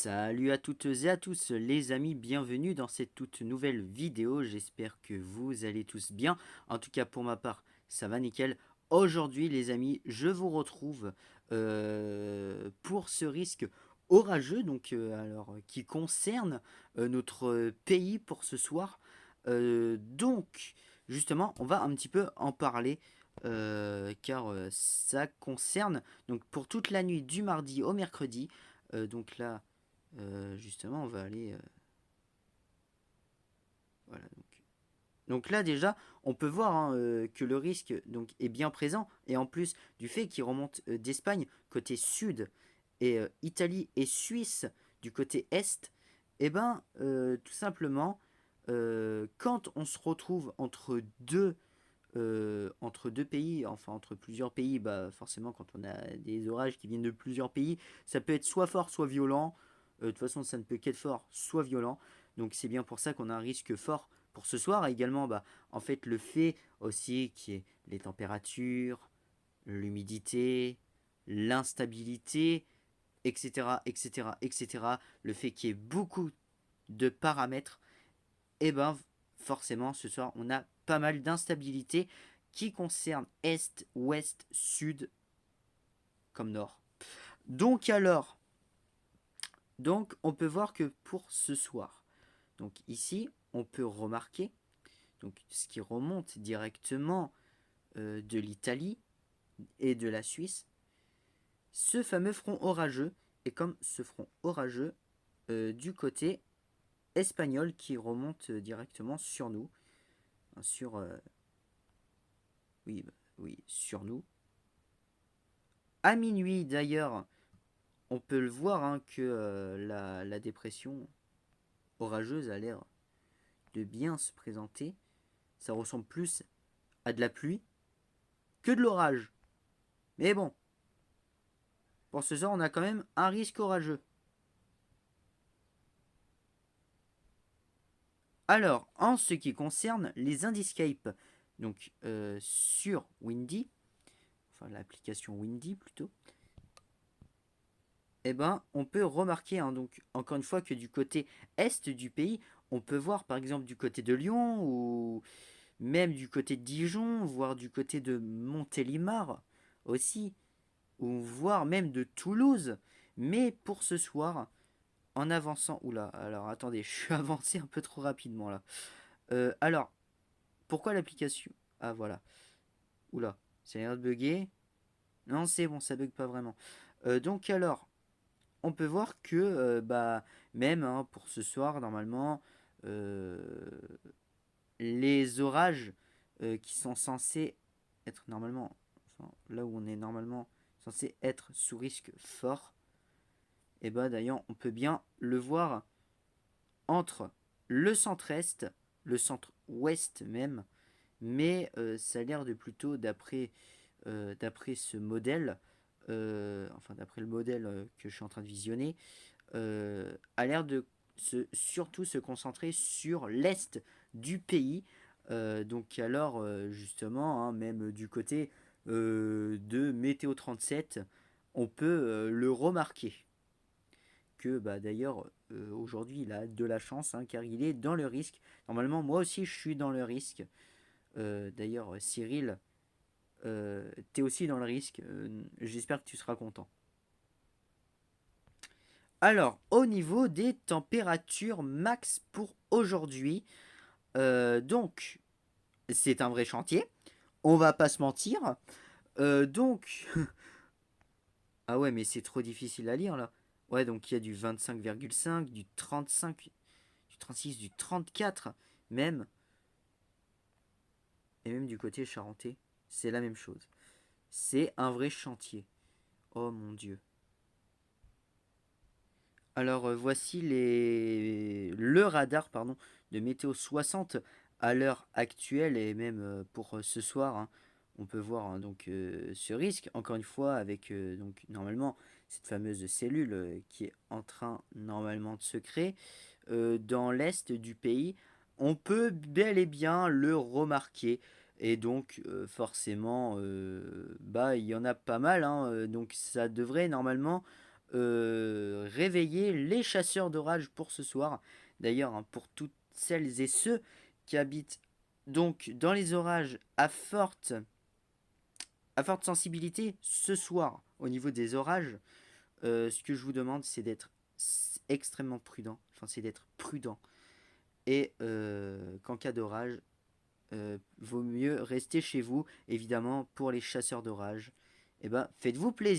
Salut à toutes et à tous les amis, bienvenue dans cette toute nouvelle vidéo, j'espère que vous allez tous bien, en tout cas pour ma part ça va nickel. Aujourd'hui les amis, je vous retrouve pour ce risque orageux qui concerne notre pays pour ce soir. Donc justement on va un petit peu en parler car ça concerne donc pour toute la nuit du mardi au mercredi. Donc là, justement, on va aller. Voilà. Donc là, déjà, on peut voir hein, que le risque donc, est bien présent. Et en plus du fait qu'il remonte d'Espagne côté sud et Italie et Suisse du côté est, et ben, tout simplement, quand on se retrouve entre deux pays, enfin entre plusieurs pays, bah forcément quand on a des orages qui viennent de plusieurs pays, ça peut être soit fort, soit violent. De toute façon, ça ne peut qu'être fort, soit violent. Donc c'est bien pour ça qu'on a un risque fort pour ce soir. Et également, bah, en fait, le fait aussi qui est les températures, l'humidité, l'instabilité, etc., etc., etc. Le fait qu'il y ait beaucoup de paramètres, et ben forcément ce soir on a pas mal d'instabilité qui concerne est, ouest, sud comme nord. Donc alors, donc on peut voir que pour ce soir, donc ici on peut remarquer donc ce qui remonte directement de l'Italie et de la Suisse, ce fameux front orageux, et comme ce front orageux du côté espagnol qui remonte directement sur nous, hein, oui, oui, sur nous. À minuit d'ailleurs, on peut le voir hein, que la dépression orageuse a l'air de bien se présenter. Ça ressemble plus à de la pluie que de l'orage. Mais bon, pour ce soir, on a quand même un risque orageux. Alors, en ce qui concerne les Indiscape, donc sur Windy, enfin l'application Windy plutôt, eh ben, on peut remarquer, hein, donc, encore une fois, que du côté est du pays, on peut voir par exemple du côté de Lyon ou même du côté de Dijon, voire du côté de Montélimar aussi, ou voire même de Toulouse. Mais pour ce soir, en avançant. Oula, alors attendez, je suis avancé un peu trop rapidement là. Alors, pourquoi l'application. Ah voilà. Oula, ça a l'air de bugger. Non, c'est bon, ça bug pas vraiment. Donc alors, on peut voir que bah même hein, pour ce soir normalement euh, les orages qui sont censés être normalement enfin, là où on est normalement censé être sous risque fort, et bah d'ailleurs on peut bien le voir entre le centre-est, le centre-ouest même, mais ça a l'air de plutôt d'après ce modèle, enfin d'après le modèle que je suis en train de visionner, a l'air de surtout se concentrer sur l'est du pays. Donc alors justement, hein, même du côté de Météo 37, on peut le remarquer. Que bah, d'ailleurs aujourd'hui il a de la chance hein, car il est dans le risque. Normalement moi aussi je suis dans le risque. D'ailleurs Cyril, t'es aussi dans le risque. J'espère que tu seras content. Alors, au niveau des températures max pour aujourd'hui, donc c'est un vrai chantier. On va pas se mentir. Donc, ah ouais, mais c'est trop difficile à lire là. Ouais, donc il y a du 25,5, du 35, du 36, du 34, même. Et même du côté charentais, c'est la même chose. C'est un vrai chantier. Oh mon dieu. Alors voici le radar pardon, de météo 60 à l'heure actuelle et même pour ce soir. Hein, on peut voir hein, donc ce risque encore une fois avec donc normalement cette fameuse cellule qui est en train normalement de se créer dans l'est du pays. On peut bel et bien le remarquer et donc forcément bah il y en a pas mal. Hein, donc ça devrait normalement réveiller les chasseurs d'orage pour ce soir. D'ailleurs, hein, pour toutes celles et ceux qui habitent donc dans les orages à forte sensibilité, ce soir, au niveau des orages, ce que je vous demande, c'est d'être extrêmement prudent. Enfin, c'est d'être prudent. Et qu'en cas d'orage, vaut mieux rester chez vous. Évidemment, pour les chasseurs d'orage, eh ben, faites-vous plaisir.